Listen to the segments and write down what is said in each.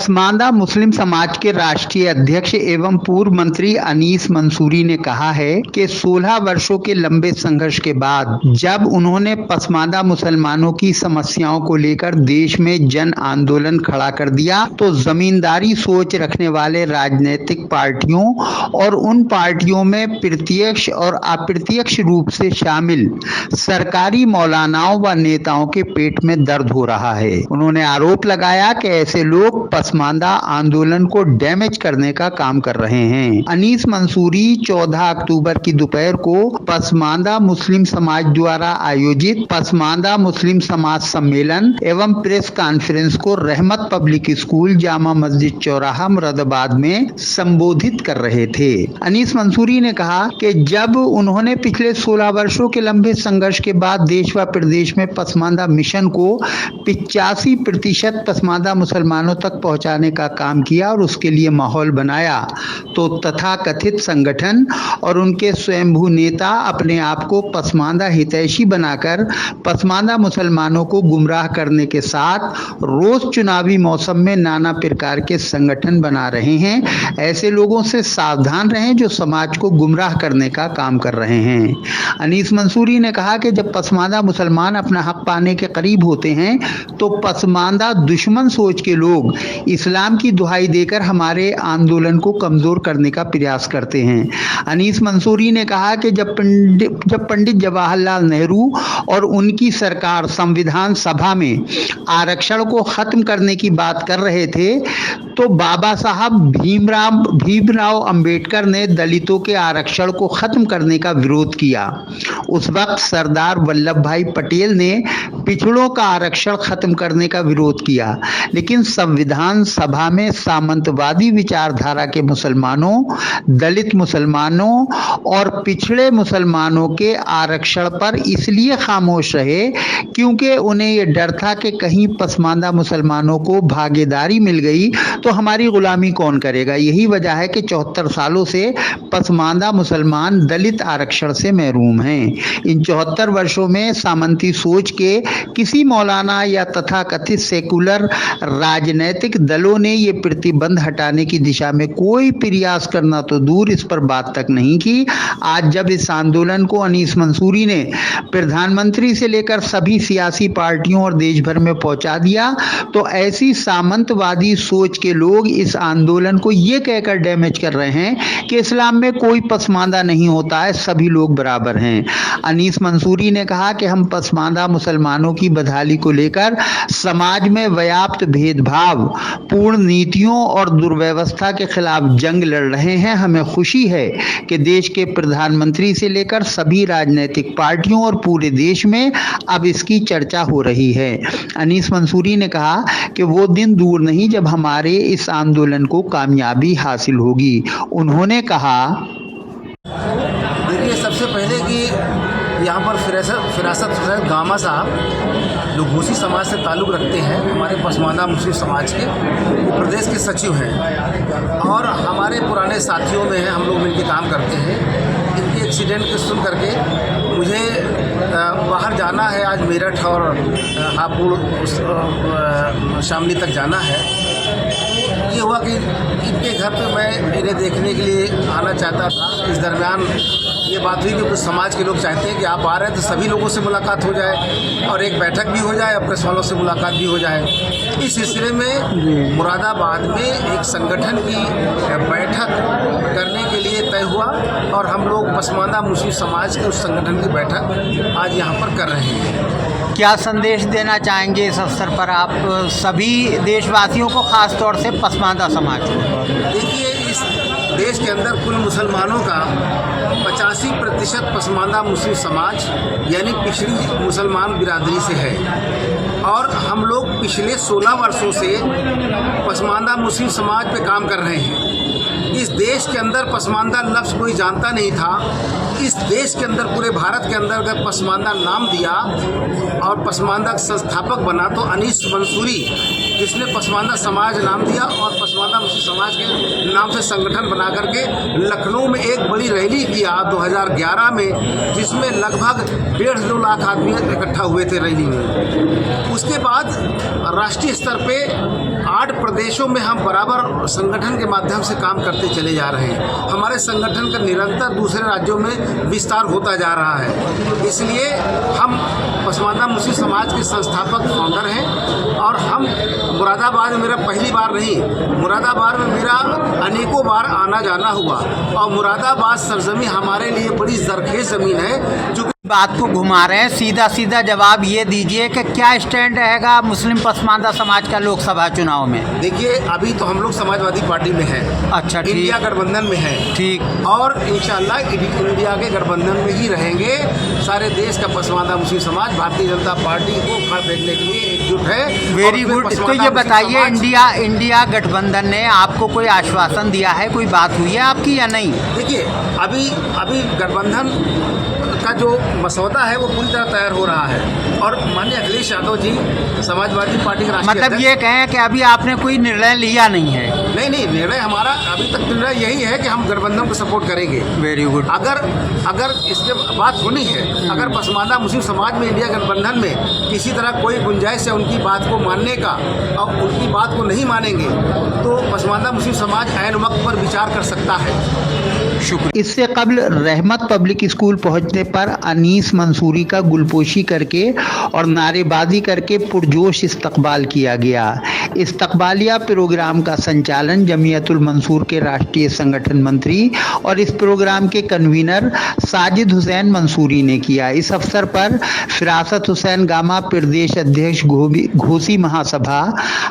पसमांदा मुस्लिम समाज के राष्ट्रीय अध्यक्ष एवं पूर्व मंत्री अनीस मंसूरी ने कहा है कि 16 वर्षों के लंबे संघर्ष के बाद जब उन्होंने पसमांदा मुसलमानों की समस्याओं को लेकर देश में जन आंदोलन खड़ा कर दिया तो जमींदारी सोच रखने वाले राजनीतिक पार्टियों और उन पार्टियों में प्रत्यक्ष और अप्रत्यक्ष रूप से शामिल सरकारी मौलानाओं व नेताओं के पेट में दर्द हो रहा है। उन्होंने आरोप लगाया कि ऐसे लोग पसमांदा आंदोलन को डैमेज करने का काम कर रहे हैं। अनीस मंसूरी 14 अक्टूबर की दोपहर को पसमांदा मुस्लिम समाज द्वारा आयोजित पसमांदा मुस्लिम समाज सम्मेलन एवं प्रेस कॉन्फ्रेंस को रहमत पब्लिक स्कूल जामा मस्जिद चौराहा मुरादाबाद में संबोधित कर रहे थे। अनीस मंसूरी ने कहा कि जब उन्होंने पिछले 16 वर्षों के लंबे संघर्ष के बाद देश व प्रदेश में पसमांदा मिशन को 85% पसमांदा मुसलमानों तक पहुंचाने का काम किया और उसके लिए माहौल बनाया तो तथाकथित संगठन और उनके स्वयंभू नेता अपने आप को पसमांदा हितैषी बनाकर पसमांदा मुसलमानों को गुमराह करने के साथ रोज चुनावी मौसम में नाना प्रकार के संगठन बना रहे हैं। ऐसे लोगों से सावधान रहें जो समाज को गुमराह करने का काम कर रहे हैं। अनीस मंसूरी ने कहा कि जब पसमांदा मुसलमान अपना हक पाने के करीब होते हैं तो पसमांदा दुश्मन सोच के लोग इस्लाम की दुहाई देकर हमारे आंदोलन को कमजोर करने का प्रयास करते हैं। अनीस मंसूरी ने कहा कि जब पंडित जवाहरलाल नेहरू और उनकी सरकार संविधान सभा में आरक्षण को खत्म करने की बात कर रहे थे तो बाबा साहब भीमराव अंबेडकर ने दलितों के आरक्षण को खत्म करने का विरोध किया। उस वक्त सरदार वल्लभ भाई पटेल ने पिछड़ों का आरक्षण खत्म करने का विरोध किया, लेकिन संविधान सभा में सामंतवादी विचारधारा के मुसलमानों, दलित मुसलमानों और पिछड़े मुसलमानों के आरक्षण पर इसलिए खामोश रहे क्योंकि उन्हें यह डर था कि कहीं पसमांदा मुसलमानों को भागीदारी मिल गई तो हमारी गुलामी कौन करेगा। यही वजह है कि 74 सालों से पसमांदा मुसलमान दलित आरक्षण से महरूम हैं। इन 74 वर्षों में सामंती सोच के किसी मौलाना या तथाकथित सेकुलर राजनीतिक दलों ने ये प्रतिबंध हटाने की दिशा में कोई प्रयास करना तो दूर इस पर बात तक नहीं की। आज जब इस आंदोलन को अनीस मंसूरी ने प्रधानमंत्री से लेकर सभी सियासी पार्टियों और देश भर में पहुंचा दिया तो ऐसी सामंतवादी सोच के लोग इस आंदोलन को ये कहकर डैमेज कर रहे हैं कि इस्लाम में कोई पसमांदा नहीं होता है, सभी लोग बराबर हैं। अनीस मंसूरी ने कहा कि हम पसमांदा मुसलमानों की बदहाली को लेकर समाज में व्याप्त भेदभाव पूर्ण नीतियों और दुर्व्यवस्था के खिलाफ जंग लड़ रहे हैं। हमें खुशी है कि देश के प्रधानमंत्री से लेकर सभी राजनीतिक पार्टियों और पूरे देश में अब इसकी चर्चा हो रही है। अनीस मंसूरी ने कहा कि वो दिन दूर नहीं जब हमारे इस आंदोलन को कामयाबी हासिल होगी। उन्होंने कहा, देखिए, सबसे पहले कि यहाँ पर फिरासत हुसैन गामा साहब जो घोसी समाज से ताल्लुक़ रखते हैं, हमारे पसमांदा मुस्लिम समाज के वो प्रदेश के सचिव हैं और हमारे पुराने साथियों में हैं, हम लोग मिलकर काम करते हैं। इनके एक्सीडेंट को सुन करके मुझे बाहर जाना है, आज मेरठ और हापुड़ शामली तक जाना है। ये हुआ कि इनके घर पे मैं इन्हें देखने के लिए आना चाहता था। इस दरमियान ये बात हुई कि कुछ समाज के लोग चाहते हैं कि आप आ रहे हैं तो सभी लोगों से मुलाकात हो जाए और एक बैठक भी हो जाए, प्रेस वालों से मुलाकात भी हो जाए। इस सिलसिले में मुरादाबाद में एक संगठन की बैठक करने के लिए तय हुआ और हम लोग पसमांदा मुस्लिम समाज के उस संगठन की बैठक आज यहाँ पर कर रहे हैं। क्या संदेश देना चाहेंगे इस अवसर पर आप सभी देशवासियों को, खास तौर से पसमांदा समाज को? देखिए, इस देश के अंदर कुल मुसलमानों का 85% पसमांदा मुस्लिम समाज यानी पिछड़ी मुसलमान बिरादरी से है और हम लोग पिछले 16 वर्षों से पसमांदा मुस्लिम समाज पे काम कर रहे हैं। इस देश के अंदर पसमांदा लफ्ज़ कोई जानता नहीं था। इस देश के अंदर, पूरे भारत के अंदर अगर पसमानदा नाम दिया और पसमानदा संस्थापक बना तो अनीस मंसूरी, जिसने पसमानदा समाज नाम दिया और पसमानदा मुस्लिम समाज के नाम से संगठन बना करके लखनऊ में एक बड़ी रैली किया 2011 में, जिसमें लगभग 1.5-2 लाख आदमी इकट्ठा हुए थे रैली में। उसके बाद राष्ट्रीय स्तर पे 8 प्रदेशों में हम बराबर संगठन के माध्यम से काम करते चले जा रहे हैं। हमारे संगठन का निरंतर दूसरे राज्यों में विस्तार होता जा रहा है। इसलिए हम पसमानदा मुस्लिम समाज के संस्थापक फाउंडर हैं और हम मुरादाबाद में, मेरा पहली बार नहीं, मुरादाबाद में मेरा अनेकों बार आना जाना हुआ और मुरादाबाद सरजमी हमारे लिए बड़ी जरखेज ज़मीन है। जो बात को घुमा रहे हैं, सीधा सीधा जवाब ये दीजिए कि क्या स्टैंड रहेगा मुस्लिम पसमानदा समाज का लोकसभा चुनाव में? देखिए, अभी तो हम लोग समाजवादी पार्टी में हैं। अच्छा, ठीक। इंडिया गठबंधन में है, ठीक, और इंशाल्लाह इंडिया के गठबंधन में ही रहेंगे। सारे देश का पसमानदा मुस्लिम समाज भारतीय जनता पार्टी को खड़ा देखने के लिए एकजुट है। Very good. तो ये बताइए, इंडिया गठबंधन ने आपको कोई आश्वासन दिया है, कोई बात हुई है आपकी या नहीं? देखिए, अभी गठबंधन का जो मसौदा है वो पूरी तरह तैयार हो रहा है और माननीय अखिलेश यादव जी समाजवादी पार्टी के राष्ट्रीय मतलब ये कहें कि अभी आपने कोई निर्णय लिया नहीं है? नहीं, निर्णय हमारा अभी तक निर्णय यही है कि हम गठबंधन को सपोर्ट करेंगे। Very good. अगर इसके बात होनी है, अगर पसमानदा मुस्लिम समाज में इंडिया गठबंधन में किसी तरह कोई गुंजाइश है उनकी बात को मानने का और उनकी बात को नहीं मानेंगे तो पसमानदा मुस्लिम समाज ऐन वक्त पर विचार कर सकता है। शुक्रिया। इससे कबल रहमत पब्लिक स्कूल पहुंचने पर अनीस मंसूरी का गुलपोशी करके और नारेबाजी करके पुरजोश इस्तकबाल किया गया। इस्तकबालिया प्रोग्राम का संचालन जमीयतुल मंसूर के राष्ट्रीय संगठन मंत्री और इस प्रोग्राम के कन्वीनर साजिद हुसैन मंसूरी ने किया। इस अवसर पर फिरासत हुसैन गामा प्रदेश अध्यक्ष घोसी महासभा,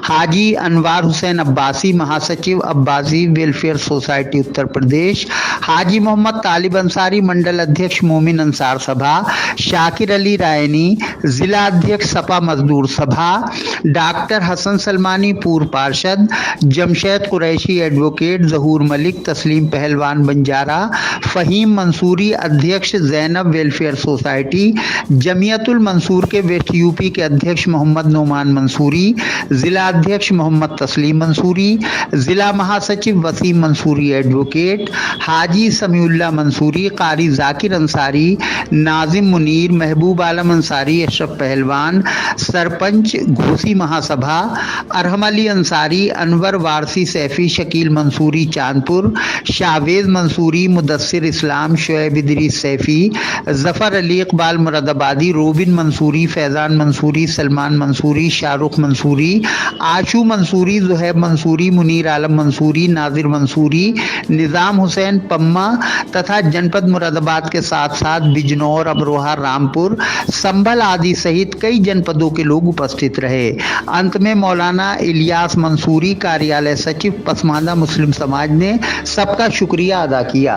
हाजी अनवार हुसैन अब्बासी महासचिव अब्बासी वेलफेयर सोसाइटी उत्तर प्रदेश, हाजी मोहम्मद तालिब अंसारी मंडल अध्यक्ष मोमिन अंसार सभा, शाकिर अली रायनी जिला अध्यक्ष सपा मजदूर सभा, डॉक्टर हसन सलमानी पूर्व पार्षद, जमशेद कुरैशी एडवोकेट, जहूर मलिक, तस्लीम पहलवान बंजारा, फहीम मंसूरी अध्यक्ष जैनब वेलफेयर सोसाइटी, जमीयतुल मंसूर के वेस्ट यूपी के अध्यक्ष मोहम्मद नोमान मंसूरी, जिला अध्यक्ष मोहम्मद तस्लीम मंसूरी, जिला महासचिव वसीम मंसूरी एडवोकेट, हाजी समीउल्लाह मंसूरी, कारी जाकिर अंसारी, नाजिम मुनीर, महबूब आलम अंसारी, अशरफ पहलवान, सरपंच घोसी महासभा, अरहम अली अंसारी, अनवर वारसी सैफी, शकील मंसूरी चांदपुर, शावेज मंसूरी, मुदस्सिर इस्लाम, शुएब इदरीस सैफी, जफर अली इकबाल मुरादाबादी, रोबिन मंसूरी, फैजान मंसूरी, सलमान मंसूरी, शाहरुख मंसूरी, आशू मंसूरी, जुहैब मंसूरी, मुनीर आलम मंसूरी, नाजिर मंसूरी, निज़ाम हुसैन पम्मा तथा जनपद मुरादाबाद के साथ साथ बिजनौर, अमरोहा, रामपुर, संभल आदि सहित कई जनपदों के लोग उपस्थित रहे। अंत में मौलाना इलियास मंसूरी कार्यालय सचिव पसमानदा मुस्लिम समाज ने सबका शुक्रिया अदा किया।